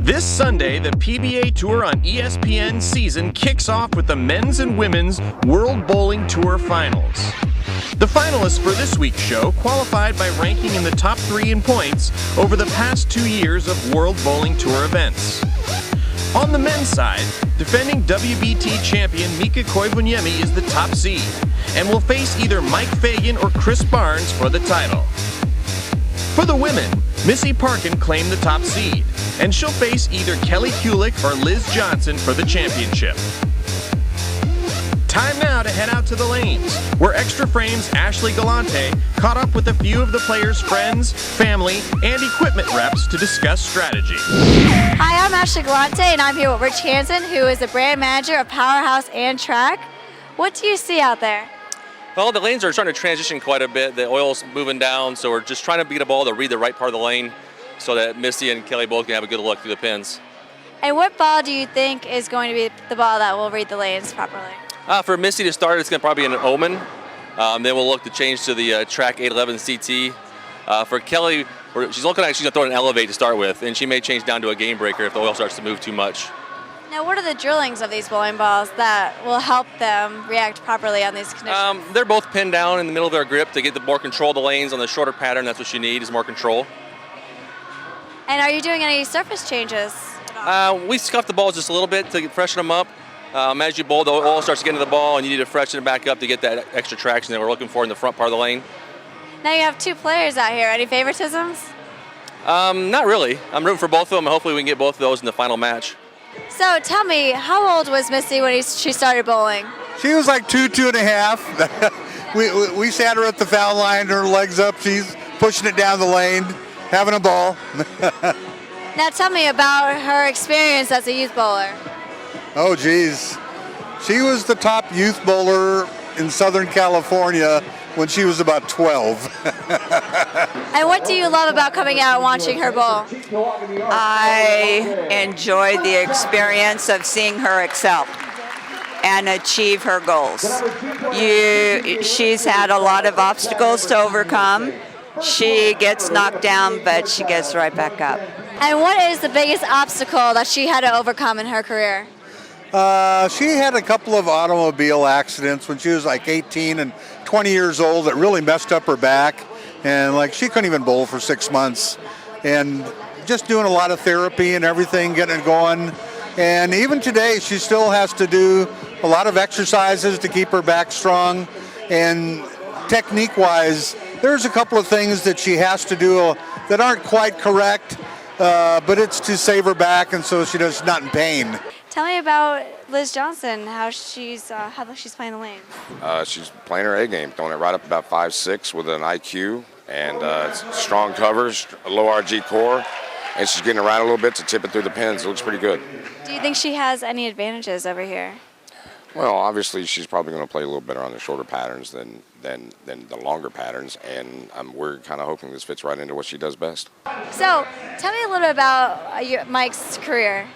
This Sunday, the PBA Tour on ESPN season kicks off with the men's and women's World Bowling Tour Finals. The finalists for this week's show qualified by ranking in the top 3 in points over the past 2 years of World Bowling Tour events. On the men's side, defending WBT champion Mika Koivuniemi is the top seed and will face either Mike Fagan or Chris Barnes for the title. For the women, Missy Parkin claimed the top seed, and she'll face either Kelly Kulick or Liz Johnson for the championship. Time now to head out to the lanes, where Extra Frames' Ashley Galante caught up with a few of the players' friends, family, and equipment reps to discuss strategy. Hi, I'm Ashley Galante, and I'm here with Rich Hansen, who is the brand manager of Powerhouse and Track. What do you see out there? Well, the lanes are starting to transition quite a bit. The oil's moving down, so we're just trying to beat a ball to read the right part of the lane so that Misty and Kelly both can have a good look through the pins. And what ball do you think is going to be the ball that will read the lanes properly? For Misty to start, it's going to probably be an Omen. Then we'll look to change to the Track 811 CT. For Kelly, she's looking like she's going to throw an Elevate to start with, and she may change down to a Game Breaker if the oil starts to move too much. Now, what are the drillings of these bowling balls that will help them react properly on these conditions? They're both pinned down in the middle of their grip to get the more control of the lanes on the shorter pattern. That's what you need, is more control. And are you doing any surface changes? We scuff the balls just a little bit to freshen them up. As you bowl, the oil starts to get into the ball, and you need to freshen it back up to get that extra traction that we're looking for in the front part of the lane. Now you have 2 players out here. Any favoritisms? Not really. I'm rooting for both of them, and hopefully we can get both of those in the final match. So tell me, how old was Missy when she started bowling? She was like 2.5. we sat her at the foul line, her legs up. She's pushing it down the lane, having a ball. Now tell me about her experience as a youth bowler. Oh, geez. She was the top youth bowler in Southern California when she was about 12. And what do you love about coming out and watching her bowl? I enjoy the experience of seeing her excel and achieve her goals. She's had a lot of obstacles to overcome. She gets knocked down, but she gets right back up. And what is the biggest obstacle that she had to overcome in her career? She had a couple of automobile accidents when she was like 18 and 20 years old that really messed up her back, and like she couldn't even bowl for 6 months, and just doing a lot of therapy and everything, getting it going. And even today she still has to do a lot of exercises to keep her back strong, and technique wise there's a couple of things that she has to do that aren't quite correct, but it's to save her back, and so she's not in pain. Tell me about Liz Johnson, how she's playing the lane. She's playing her A game, throwing it right up about 5'6" with an IQ and strong covers, a low RG core, and she's getting around a little bit to tip it through the pins. It looks pretty good. Do you think she has any advantages over here? Well, obviously she's probably going to play a little better on the shorter patterns than the longer patterns, and we're kind of hoping this fits right into what she does best. So, tell me a little bit about Mike's career.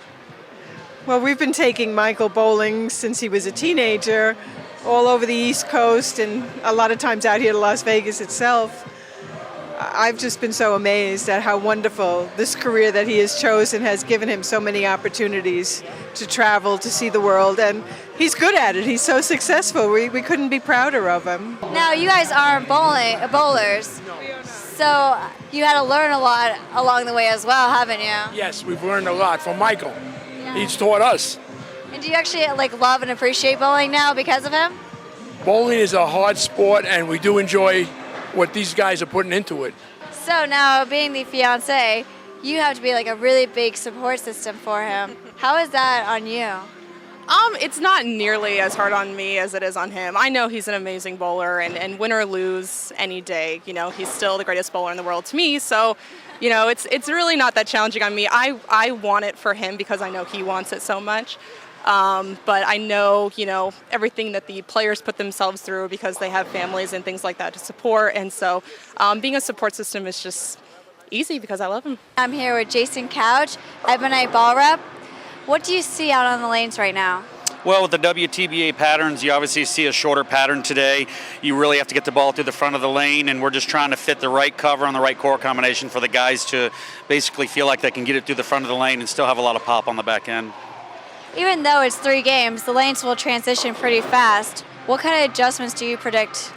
Well, we've been taking Michael bowling since he was a teenager, all over the East Coast and a lot of times out here to Las Vegas itself. I've just been so amazed at how wonderful this career that he has chosen has given him so many opportunities to travel, to see the world, and he's good at it. He's so successful. We couldn't be prouder of him. Now, you guys aren't bowlers, so you had to learn a lot along the way as well, haven't you? Yes, we've learned a lot from Michael. He's taught us. And do you actually love and appreciate bowling now because of him? Bowling is a hard sport, and we do enjoy what these guys are putting into it. So now, being the fiance, you have to be a really big support system for him. How is that on you? It's not nearly as hard on me as it is on him. I know he's an amazing bowler, and win or lose any day, he's still the greatest bowler in the world to me. So, it's really not that challenging on me. I want it for him because I know he wants it so much. But I know, everything that the players put themselves through because they have families and things like that to support. And so being a support system is just easy because I love him. I'm here with Jason Couch, Ebonite Ball Rep. What do you see out on the lanes right now? Well, with the WTBA patterns, you obviously see a shorter pattern today. You really have to get the ball through the front of the lane, and we're just trying to fit the right cover and the right core combination for the guys to basically feel like they can get it through the front of the lane and still have a lot of pop on the back end. Even though it's 3 games, the lanes will transition pretty fast. What kind of adjustments do you predict?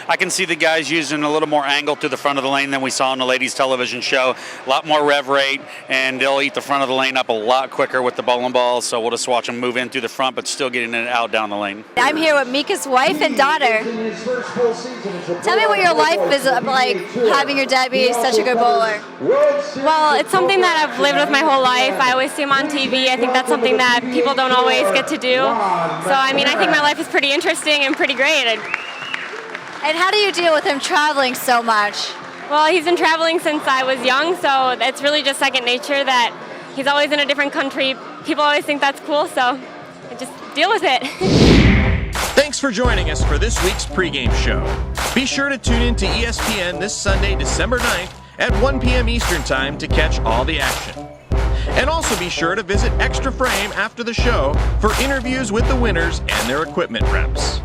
I can see the guys using a little more angle to the front of the lane than we saw on the ladies' television show. A lot more rev rate, and they'll eat the front of the lane up a lot quicker with the bowling balls. So we'll just watch them move in through the front, but still getting it out down the lane. I'm here with Mika's wife and daughter. Tell me what your life is like, having your dad be such a good bowler. Well, it's something that I've lived with my whole life. I always see him on TV. I think that's something that people don't always get to do. So, I mean, I think my life is pretty interesting and pretty great. And how do you deal with him traveling so much? Well, he's been traveling since I was young, so it's really just second nature that he's always in a different country. People always think that's cool, so I just deal with it. Thanks for joining us for this week's pregame show. Be sure to tune in to ESPN this Sunday, December 9th at 1 p.m. Eastern Time to catch all the action. And also be sure to visit Extra Frame after the show for interviews with the winners and their equipment reps.